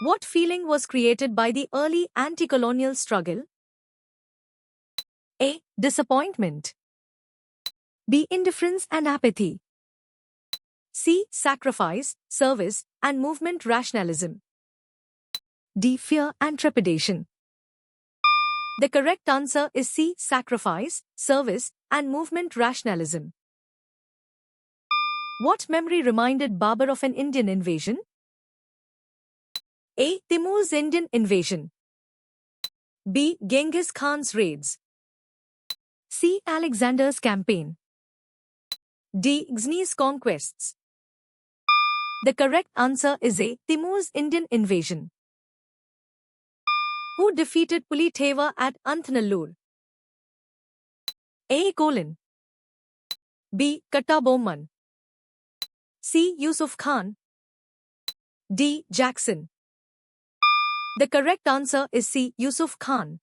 What feeling was created by the early anti-colonial struggle? A. Disappointment. B. Indifference and apathy. C. Sacrifice, service, and movement rationalism. D. Fear and trepidation. The correct answer is C. Sacrifice, service, and movement rationalism. What memory reminded Babur of an Indian invasion? A. Timur's Indian invasion. B. Genghis Khan's raids. C. Alexander's campaign. D. Ghazni's conquests. The correct answer is A. Timur's Indian invasion. Who defeated Puliteva at Anthanallur? A. B. Kattabomman. C. Yusuf Khan. D. Jackson. The correct answer is C. Yusuf Khan.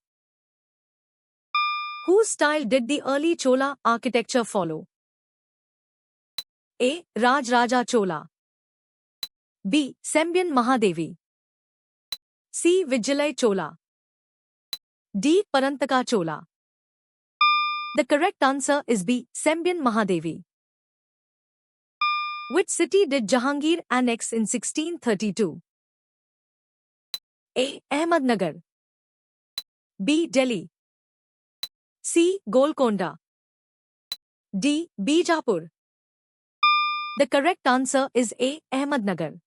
Whose style did the early Chola architecture follow? A. Rajaraja Chola. B. Sembian Mahadevi. C. Vijayalai Chola. D. Parantaka Chola. The correct answer is B. Sembian Mahadevi. Which city did Jahangir annex in 1632? A. Ahmednagar. B. Delhi. C. Golconda. D. Bijapur. The correct answer is A. Ahmednagar.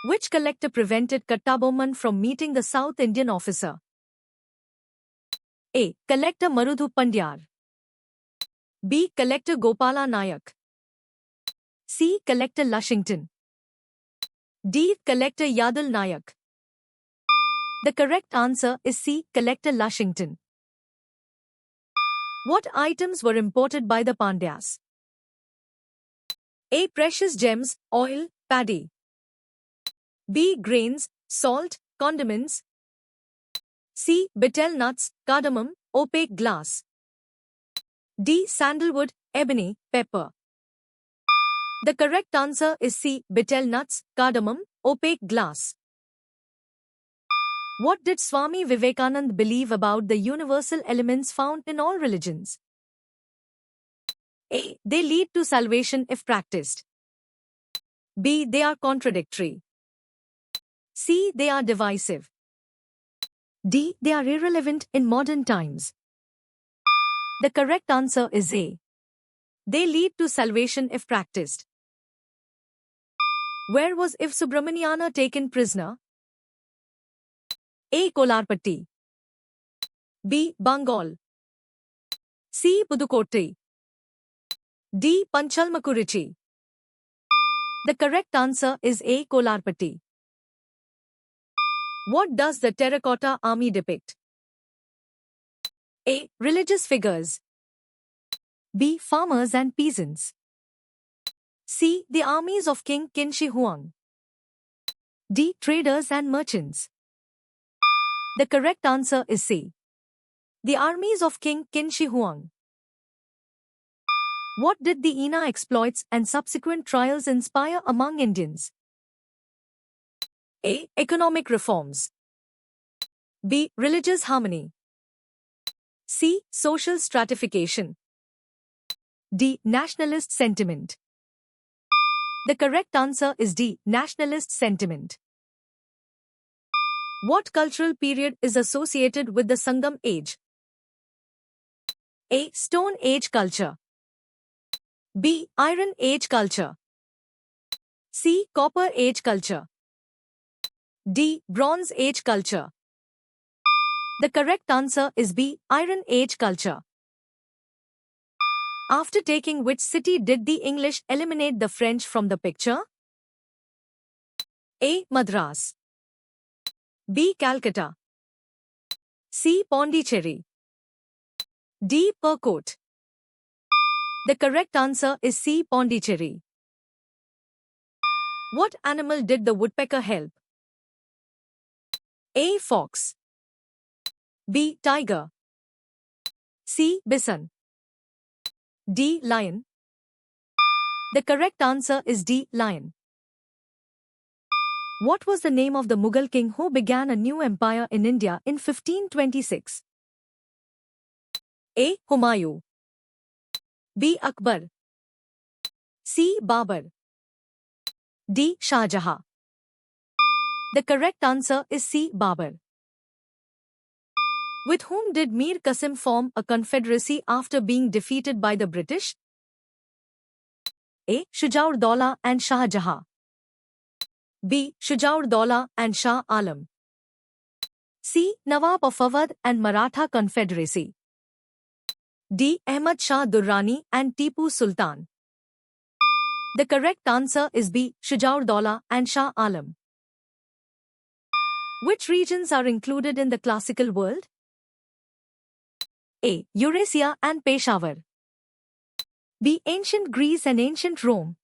Which collector prevented Kattabomman from meeting the South Indian officer? A. Collector Marudhu Pandyar. B. Collector Gopala Nayak. C. Collector Lushington. D. Collector Yadul Nayak. The correct answer is C. Collector Lushington. What items were imported by the Pandyas? A. Precious gems, oil, paddy. B. Grains, salt, condiments. C. Betel nuts, cardamom, opaque glass. D. Sandalwood, ebony, pepper. The correct answer is C. Betel nuts, cardamom, opaque glass. What did Swami Vivekananda believe about the universal elements found in all religions? A. They lead to salvation if practiced. B. They are contradictory. C. They are divisive. D. They are irrelevant in modern times. The correct answer is A. They lead to salvation if practiced. Where was If Subramaniana taken prisoner? A. Kolarpatti. B. Bengal. C. Pudukkottai. D. Panchalmakurichi. The correct answer is A. Kolarpatti. What does the terracotta army depict? A. Religious figures. B. Farmers and peasants. C. The armies of King Qin Shi Huang. D. Traders and merchants. The correct answer is C. The armies of King Qin Shi Huang. What did the ENA exploits and subsequent trials inspire among Indians? A. Economic reforms. B. Religious harmony. C. Social stratification. D. Nationalist sentiment. The correct answer is D. Nationalist sentiment. What cultural period is associated with the Sangam age? A. Stone Age culture. B. Iron Age culture. C. Copper Age culture. D. Bronze Age culture. The correct answer is B. Iron Age culture. After taking which city did the English eliminate the French from the picture? A. Madras. B. Calcutta. C. Pondicherry. D. Percote. The correct answer is C. Pondicherry. What animal did the woodpecker help? A. Fox. B. Tiger. C. Bison. D. Lion. The correct answer is D. Lion. What was the name of the Mughal king who began a new empire in India in 1526? A. Humayun. B. Akbar. C. Babur. D. Shah Jahan. The correct answer is C. Babur. With whom did Mir Qasim form a confederacy after being defeated by the British? A. Shuja-ud-Dawla and Shah Jahan. B. Shuja-ud-Dawla and Shah Alam. C. Nawab of Awadh and Maratha Confederacy. D. Ahmad Shah Durrani and Tipu Sultan. The correct answer is B. Shuja-ud-Dawla and Shah Alam. Which regions are included in the classical world? A. Eurasia and Peshawar. B. Ancient Greece and Ancient Rome.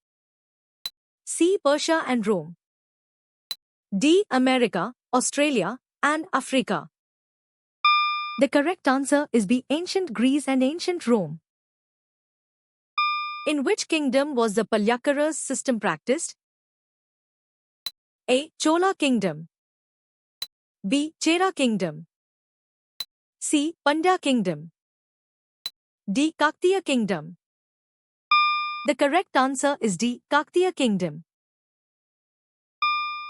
C. Persia and Rome. D. America, Australia, and Africa. The correct answer is B. Ancient Greece and Ancient Rome. In which kingdom was the Palyakaras system practiced? A. Chola Kingdom. B. Chera Kingdom. C. Pandya Kingdom. D. Kaktiya Kingdom. The correct answer is D. Kaktiya Kingdom.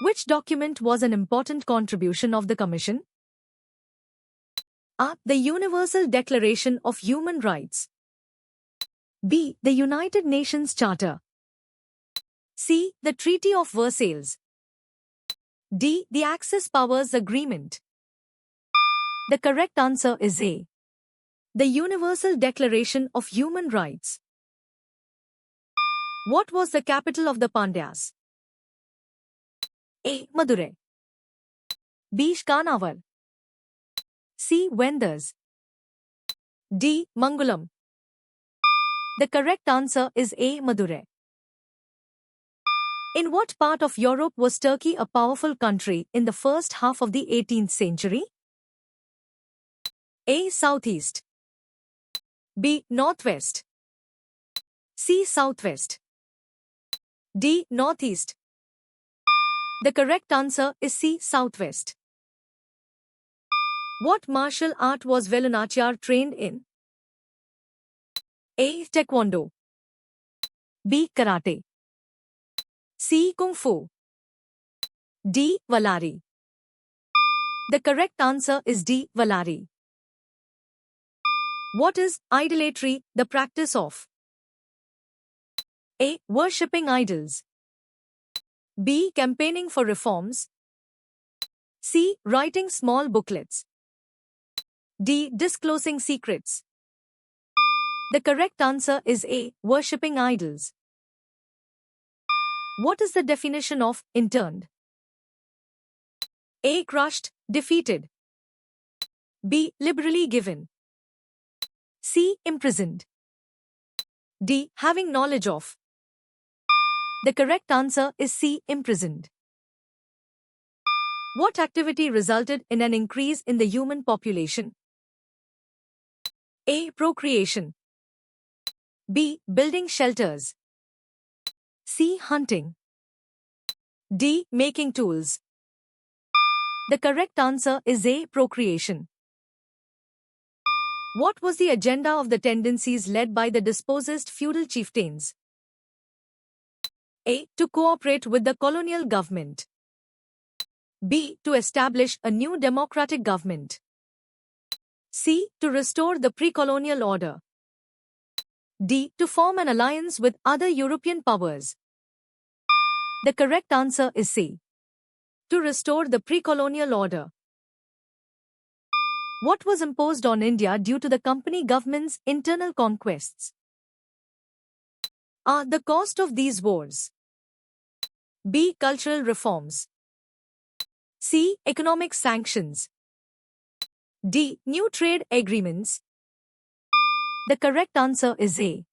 Which document was an important contribution of the Commission? A. The Universal Declaration of Human Rights. B. The United Nations Charter. C. The Treaty of Versailles. D. The Axis Powers Agreement. The correct answer is A. The Universal Declaration of Human Rights. What was the capital of the Pandyas? A. Madurai. B. Shkanawar. C. Vendors. D. Mangulam. The correct answer is A. Madurai. In what part of Europe was Turkey a powerful country in the first half of the 18th century? A. Southeast. B. Northwest. C. Southwest. D. Northeast. The correct answer is C. Southwest. What martial art was Velunachar trained in? A. Taekwondo. B. Karate. C. Kung Fu. D. Valari. The correct answer is D. Valari. What is idolatry, the practice of? A. Worshipping idols. B. Campaigning for reforms. C. Writing small booklets. D. Disclosing secrets. The correct answer is A. Worshipping idols. What is the definition of interned? A. Crushed, defeated. B. Liberally given. C. Imprisoned. D. Having knowledge of. The correct answer is C. Imprisoned. What activity resulted in an increase in the human population? A. Procreation. B. Building shelters. C. Hunting. D. Making tools. The correct answer is A. Procreation. What was the agenda of the tendencies led by the dispossessed feudal chieftains? A. To cooperate with the colonial government. B. To establish a new democratic government. C. To restore the pre-colonial order. D. To form an alliance with other European powers. The correct answer is C. To restore the pre-colonial order. What was imposed on India due to the company government's internal conquests? A. The cost of these wars. B. Cultural reforms. C. Economic sanctions. D. New trade agreements. The correct answer is A.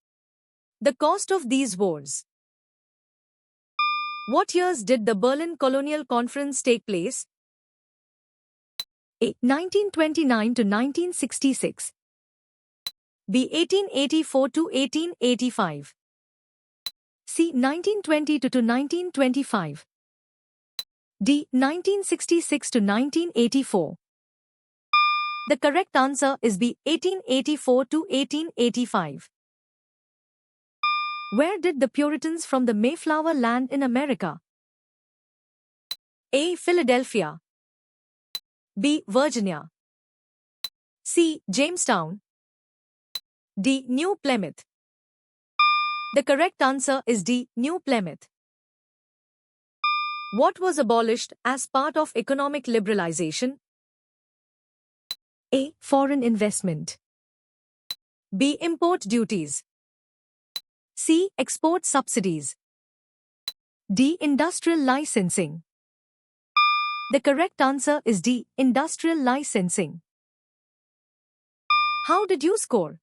The cost of these wars. What years did the Berlin Colonial Conference take place? A. 1929 to 1966. B. 1884 to 1885. C. 1920 to 1925. D. 1966 to 1984. The correct answer is B. 1884 to 1885. Where did the Puritans from the Mayflower land in America? A. Philadelphia. B. Virginia. C. Jamestown. D. New Plymouth. The correct answer is D. New Plymouth. What was abolished as part of economic liberalization? A. Foreign investment. B. Import duties. C. Export subsidies. D. Industrial licensing. The correct answer is D. Industrial licensing. How did you score?